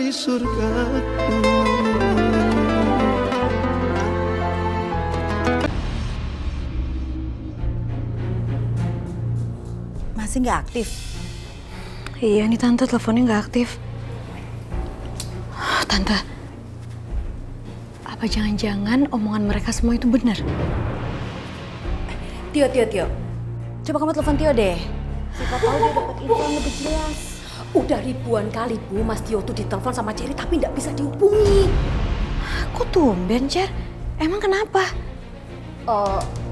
di surgaku. Masih nggak aktif? Iya nih Tante, teleponnya nggak aktif. Tante, apa jangan-jangan omongan mereka semua itu benar? Tio. Coba kamu telepon Tio deh. Siapa tahu dia dapat info yang lebih jelas. Udah ribuan kali Bu, Mas Tio tuh ditelepon sama Cherry tapi nggak bisa dihubungi. Kok tumben, Cer? Emang kenapa?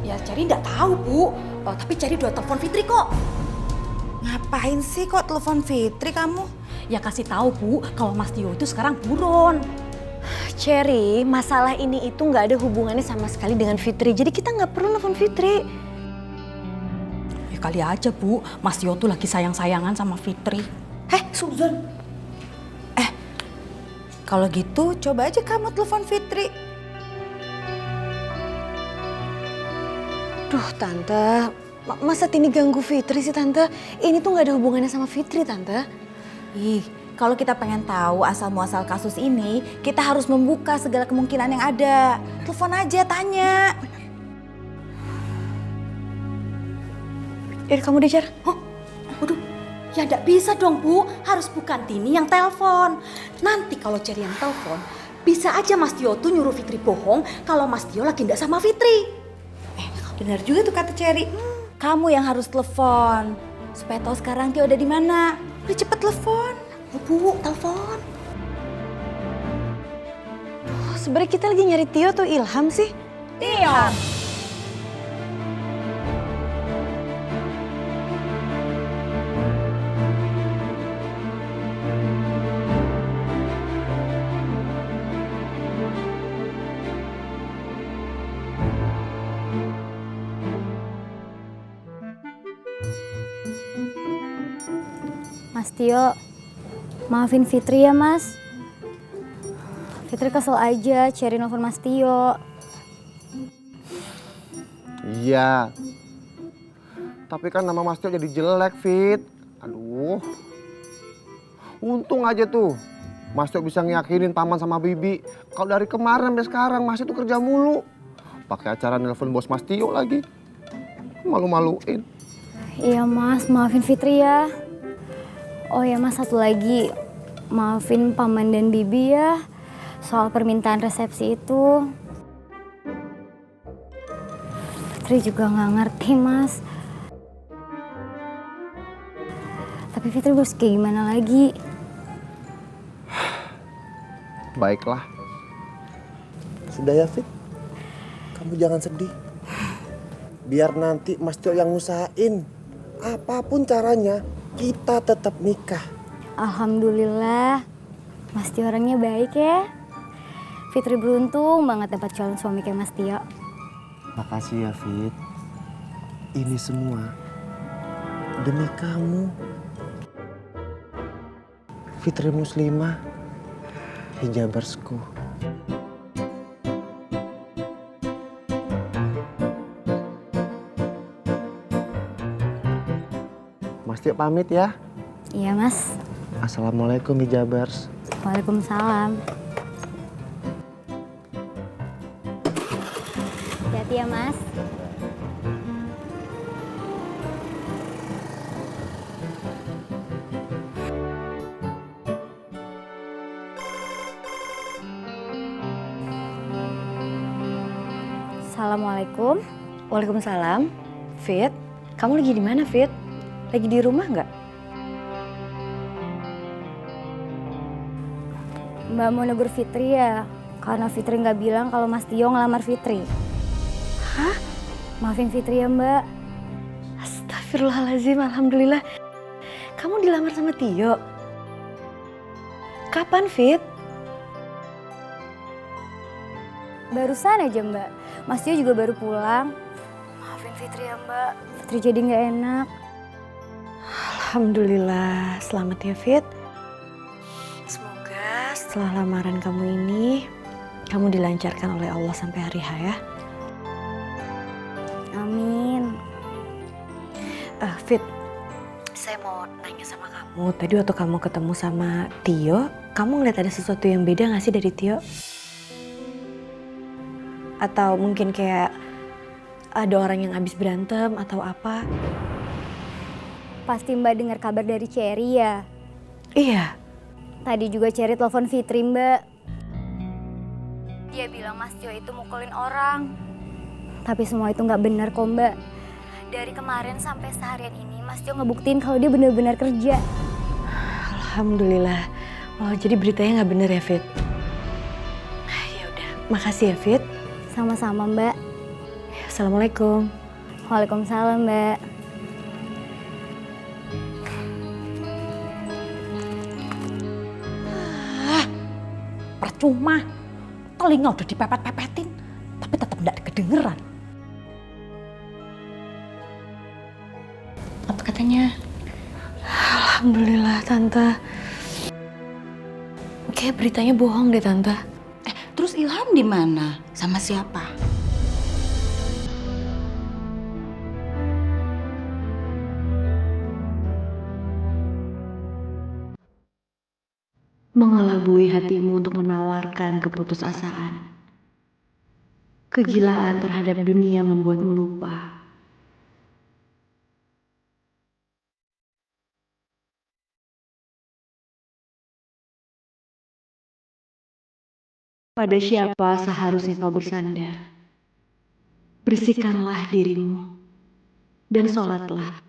Ya Cherry nggak tahu Bu, tapi Cherry udah telepon Fitri kok. Ngapain sih kok telepon Fitri kamu? Ya kasih tahu Bu, kalau Mas Tio itu sekarang buron. Cherry, masalah ini itu nggak ada hubungannya sama sekali dengan Fitri. Jadi kita nggak perlu nelfon Fitri. Ya kali aja Bu, Mas Tio tuh lagi sayang-sayangan sama Fitri. Suzon. Kalau gitu coba aja kamu telepon Fitri. Duh Tante, masa Tini ganggu Fitri sih Tante? Ini tuh nggak ada hubungannya sama Fitri Tante. Ih, kalau kita pengen tahu asal muasal kasus ini, kita harus membuka segala kemungkinan yang ada. Telepon aja, tanya. Kamu deh, Cer. Waduh, ya nggak bisa dong Bu, harus bukan Tini yang telepon. Nanti kalau Cherry yang telepon, bisa aja Mas Tio tuh nyuruh Fitri bohong kalau Mas Tio lagi nggak sama Fitri. Benar juga tuh kata Cherry. Kamu yang harus telepon. Supaya tahu sekarang Tio ada di mana. Udah cepet telepon. Bu, telepon. Sebenarnya kita lagi nyari Tio atau Ilham sih? Tio. Mas Tio, maafin Fitri ya Mas. Fitri kesel aja, Cherry nelfon Mas Tio. Iya. Tapi kan nama Mas Tio jadi jelek, Fit. Aduh. Untung aja tuh Mas Tio bisa ngeyakinin Paman sama Bibi. Kalau dari kemarin sampai sekarang Mas Tio tuh kerja mulu. Pakai acara nelpon bos Mas Tio lagi. Malu-maluin. Iya Mas, maafin Fitri ya. Oh ya Mas, satu lagi. Maafin Paman dan Bibi ya. Soal permintaan resepsi itu. Fitri juga nggak ngerti Mas. Tapi Fitri harus kayak gimana lagi? Baiklah. Sudah ya, Fit. Kamu jangan sedih. Biar nanti Mas Tio yang ngusahain. Apapun caranya, kita tetap nikah. Alhamdulillah, Mas Tio orangnya baik ya. Fitri beruntung banget dapat calon suami kayak Mas Tio. Makasih ya, Fit. Ini semua demi kamu. Fitri Muslimah, hijabersku. Mas Tio pamit ya. Iya Mas. Assalamualaikum hijabers. Waalaikumsalam. Hati-hati ya Mas. Assalamualaikum. Waalaikumsalam. Fit, kamu lagi di mana Fit? Lagi di rumah nggak? Mbak mau negur Fitri ya, karena Fitri nggak bilang kalau Mas Tio ngelamar Fitri. Hah? Maafin Fitri ya Mbak. Astagfirullahaladzim, alhamdulillah. Kamu dilamar sama Tio? Kapan Fit? Barusan aja Mbak, Mas Tio juga baru pulang. Maafin Fitri ya Mbak, Fitri jadi nggak enak. Alhamdulillah, selamat ya Fit. Semoga setelah lamaran kamu ini, kamu dilancarkan oleh Allah sampai hari H ya. Amin. Fit, saya mau nanya sama kamu. Tadi waktu kamu ketemu sama Tio, kamu ngeliat ada sesuatu yang beda gak sih dari Tio? Atau mungkin kayak ada orang yang habis berantem atau apa? Pasti Mbak dengar kabar dari Cherry ya? Iya. Tadi juga Cherry telepon Fitri, Mbak. Dia bilang Mas Tio itu mukulin orang. Tapi semua itu nggak benar kok, Mbak. Dari kemarin sampai seharian ini Mas Tio ngebuktiin kalau dia benar-benar kerja. Alhamdulillah. Oh, jadi beritanya nggak bener ya, Fit? Ya udah, makasih ya, Fit. Sama-sama, Mbak. Assalamualaikum. Waalaikumsalam, Mbak. Percuma, telinga udah dipepet-pepetin, tapi tetap nggak kedengeran. Apa katanya? Alhamdulillah, Tante. Kayak beritanya bohong deh, Tante. Terus Ilham di mana? Sama siapa? Mengelabui hatimu untuk menawarkan keputusasaan. Kegilaan terhadap dunia membuatmu lupa. Pada siapa seharusnya kau bersandar? Bersihkanlah dirimu dan sholatlah.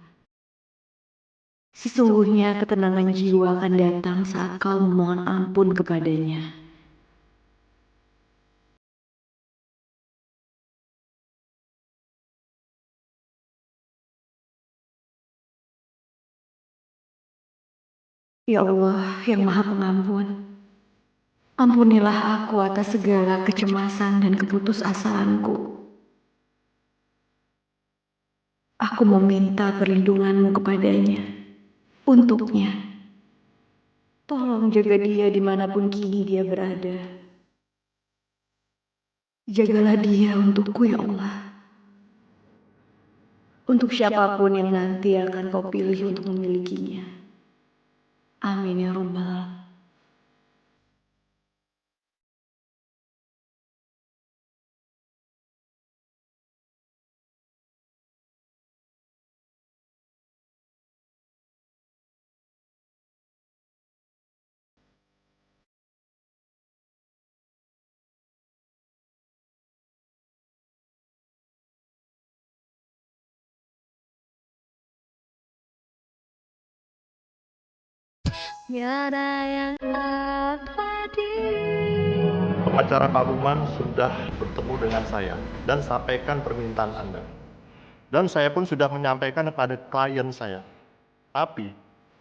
Sesungguhnya ketenangan jiwa akan datang saat kau memohon ampun kepadanya. Ya Allah yang Maha Pengampun, ampunilah aku atas segala kecemasan dan keputusasaanku. Aku meminta perlindunganmu kepadanya, untuknya. Tolong jaga dia dimanapun kini dia berada. Jagalah dia untukku ya Allah. Untuk siapapun yang nanti akan kau pilih untuk memilikinya. Amin ya Rabbal. Pengacara Pak Buman sudah bertemu dengan saya dan sampaikan permintaan Anda. Dan saya pun sudah menyampaikan kepada klien saya. Tapi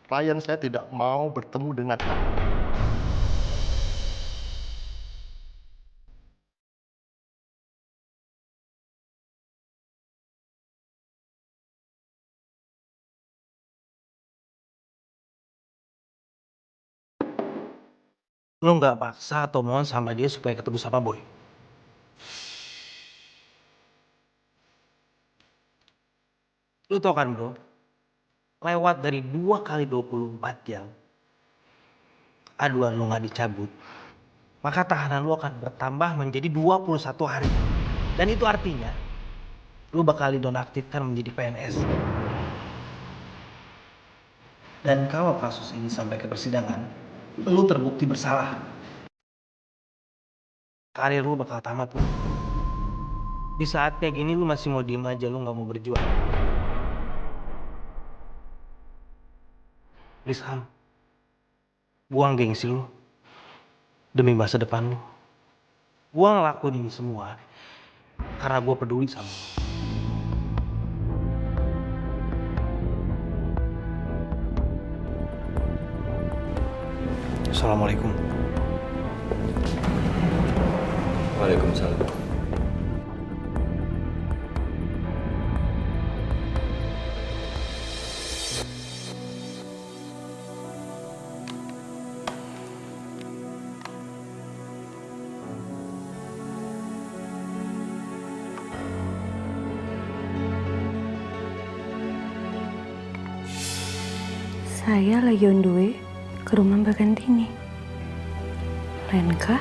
klien saya tidak mau bertemu dengan Anda. Lo nggak paksa atau mohon sama dia supaya ketemu sama Boy. Lo tau kan bro, lewat dari 2 kali 24 jam, aduan lo nggak dicabut, maka tahanan lo akan bertambah menjadi 21 hari. Dan itu artinya, lo bakal dinonaktifkan menjadi PNS. Dan kalau kasus ini sampai ke persidangan, lo terbukti bersalah. Karir lu bakal tamat lu. Di saat kayak gini lu masih mau diem aja, lu gak mau berjuang. Please Ham, buang gengsi lu demi masa depan lu. Gua ngelakuin ini semua karena gua peduli sama lu. Assalamualaikum. Waalaikumsalam. Saya lagi on the way ke rumah Mbak Gantini. Lenka?